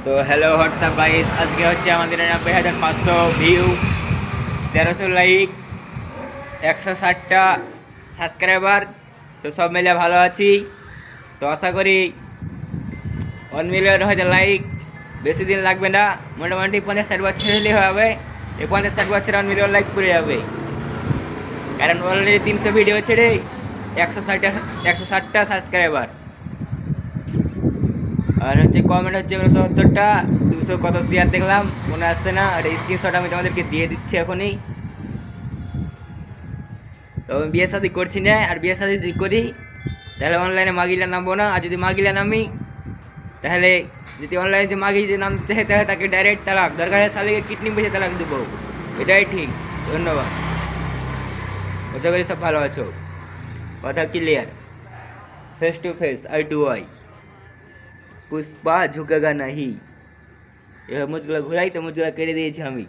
তো hello WhatsApp guys, আজকে হচ্ছে আমাদের 90,500 ভিউ, 1300 লাইক, 160টা সাবস্ক্রাইবার। তো সব মিলে ভালো আছি। তো আশা করি 1 মিলিয়ন হয়তো লাইক বেশি দিন লাগবে না, মোটামুটি 50-60 বছর হলেই হবে। এই 50-60 বছর 1 মিলিয়ন লাইক করে যাবে, কারণ অলরেডি 300 ভিডিও ছেড়ে 160টা সাবস্ক্রাইবার। আর হচ্ছে কমেন্ট হচ্ছে 70টা, 200 কত শেয়ার দেখলাম মনে আসছে না, আর স্ক্রিনশট আমি তোমাদেরকে দিয়ে দিচ্ছি এখনই। তো আমি বিয়ে শাদি করছি না, আর বিয়ে শাদি যদি করি তাহলে অনলাইনে মাগিলা নামবো না, আর যদি মাগিলা নামি তাহলে যদি অনলাইনে যে মাগি যে নামতে চাই তাহলে তাকে ডাইরেক্ট তালাক, দরকার শালিকে কিডনি বেঁচে তালাক দেবো, এটাই ঠিক। ধন্যবাদ। আশা করি সব ভালো আছো, কথা clear, face to face eye to eye, Pushpa झुकेगा नहीं। এবার মুচগুলো ঘুরাই তো মুচগুলো কেটে দিয়েছি আমি।